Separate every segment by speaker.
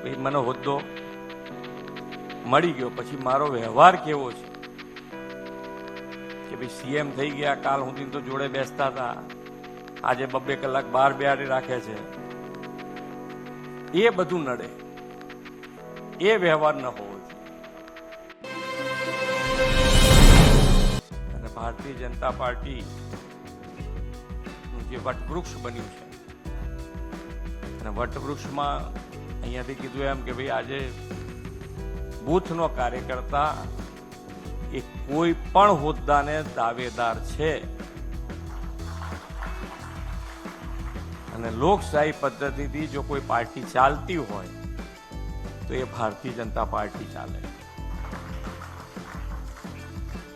Speaker 1: ભાઈ મને હોદ્દો મળી ગયો, પછી મારો વ્યવહાર કેવો છે કે ભાઈ સીએમ થઈ ગયા, કાલ સુધી તો જોડે બેસતા હતા, આજે 2 કલાક બહાર બેહાડી રાખે છે, એ બધું નડે, એ વ્યવહાર ન હોવો જોઈએ. અને ભારતીય જનતા પાર્ટી જે વટવૃક્ષ બન્યું છે, અને વટવૃક્ષમાં અહીંયાથી કીધું એમ કે ભાઈ આજે બૂથનો કાર્યકર્તા એ કોઈ પણ હોદ્દાને દાવેદાર છે, અને લોકશાહી પદ્ધતિથી જો કોઈ પાર્ટી ચાલતી હોય તો એ ભારતીય જનતા પાર્ટી ચાલે.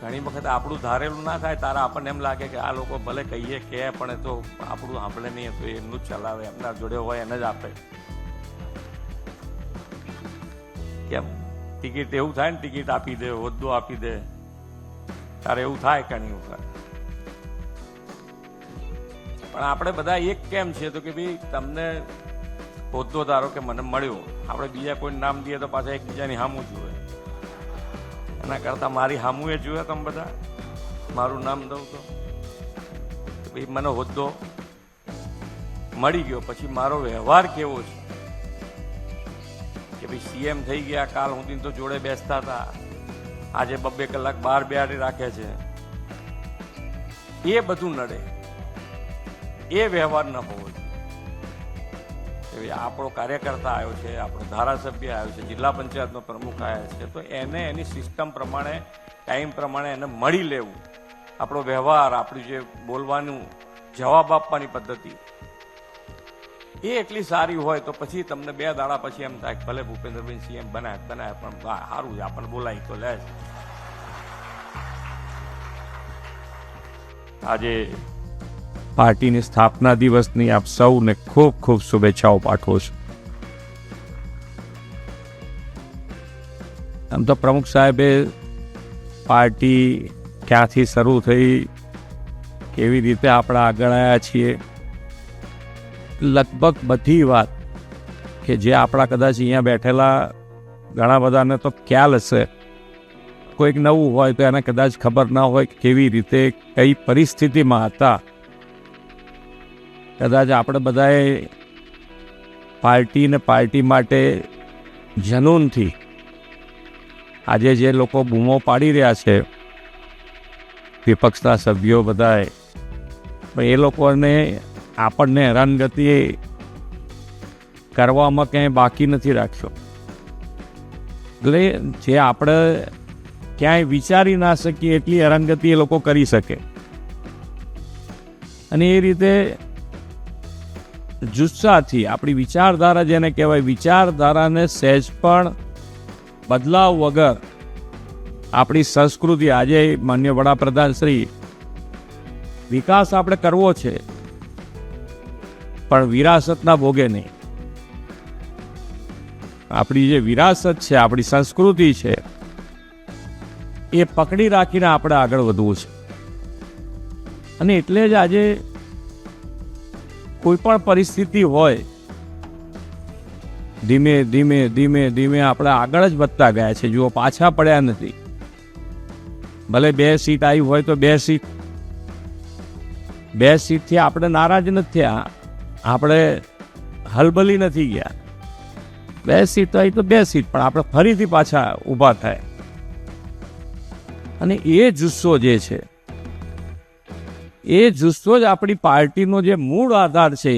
Speaker 1: ઘણી વખત આપણું ધારેલું ના થાય, તારા આપણને એમ લાગે કે આ લોકો ભલે કહીએ કે પણ એ તો આપણું સાંભળે નહીં, તો એમનું જ ચલાવે, એમના જોડે હોય એને જ આપે. કેમ ટિકિટ એવું થાય ને, ટિકિટ આપી દે, હોદ્દો આપી દે, તારે એવું થાય ઘણી વખત. પણ આપણે બધા એક કેમ છે તો કે ભાઈ તમને હોદ્દો ધારો કે મને મળ્યો, આપણે બીજા કોઈ નામ દઈએ તો પાછા એકબીજાની હામું જુએ. એના કરતા મારી હામું એ જુએ તમે બધા, મારું નામ દઉં તો ભાઈ મને હોદ્દો મળી ગયો, પછી મારો વ્યવહાર કેવો છે કે ભાઈ સીએમ થઈ ગયા, કાલ સુધી તો જોડે બેસતા હતા, આજે 2 કલાક બહાર બેહાડી રાખે છે, એ બધું નડે, એ વ્યવહાર ન હોવો જોઈએ. આપણો કાર્યકર્તા આવ્યો છે, આપણો ધારાસભ્ય આવ્યો છે, જિલ્લા પંચાયતનો પ્રમુખ આવ્યો છે, તો એને એની સિસ્ટમ પ્રમાણે, ટાઈમ પ્રમાણે એને મળી લેવું. આપણો વ્યવહાર, આપણું જે બોલવાનું, જવાબ આપવાની પદ્ધતિ એ એટલી સારી હોય તો પછી તમને 2 દાડા પછી એમ થાય ભલે ભૂપેન્દ્રભાઈ સીએમ બનાય પણ સારું છે, આપણને બોલાય તો લે. આજે પાર્ટીની સ્થાપના દિવસની આપ સૌને ખૂબ ખૂબ શુભેચ્છાઓ પાઠવું છું. આમ તો પ્રમુખ સાહેબે પાર્ટી ક્યાંથી શરૂ થઈ, કેવી રીતે આપણે આગળ આવ્યા છીએ, લગભગ બધી વાત કે જે આપણા કદાચ અહીંયા બેઠેલા ઘણા બધાને તો ખ્યાલ હશે, કોઈક નવું હોય તો એને કદાચ ખબર ના હોય કેવી રીતે, કઈ પરિસ્થિતિમાં હતા. કદાચ આપણે બધાએ પાર્ટી ને પાર્ટી માટે જનૂનથી આજે જે લોકો બૂમો પાડી રહ્યા છે, વિપક્ષના સભ્યો બધાએ, પણ એ લોકોને આપણને હેરાનગતિ કરવામાં ક્યાંય બાકી નથી રાખ્યો. એટલે જે આપણે ક્યાંય વિચારી ના શકીએ એટલી હેરાનગતિ એ લોકો કરી શકે. અને એ રીતે જુસ્સાથી આપણી વિચારધારા, જેને કહેવાય વિચારધારાને સહેજ પણ બદલાવ વગર આપણી સંસ્કૃતિ, આજે માન્ય વડાપ્રધાન શ્રી, વિકાસ આપણે કરવો છે પણ વિરાસતના ભોગે નહીં. આપણી જે વિરાસત છે, આપણી સંસ્કૃતિ છે, એ પકડી રાખીને આપણે આગળ વધવું છે. અને એટલે જ આજે કોઈ પણ પરિસ્થિતિ હોય, ધીમે ધીમે ધીમે ધીમે આપણે આગળ જ વધતા ગયા છે. જુઓ, પાછા પડ્યા નથી. ભલે 2 સીટ આવી હોય તો 2 સીટથી આપણે નારાજ નથી થયા, આપણે હલબલી નથી ગયા. 2 સીટ તો આવી તો 2 સીટ, પણ આપણે ફરીથી પાછા ઊભા થાય. અને એ જુસ્સો જે છે, એ જુસ્સો જ આપણી પાર્ટીનો જે મૂળ આધાર છે,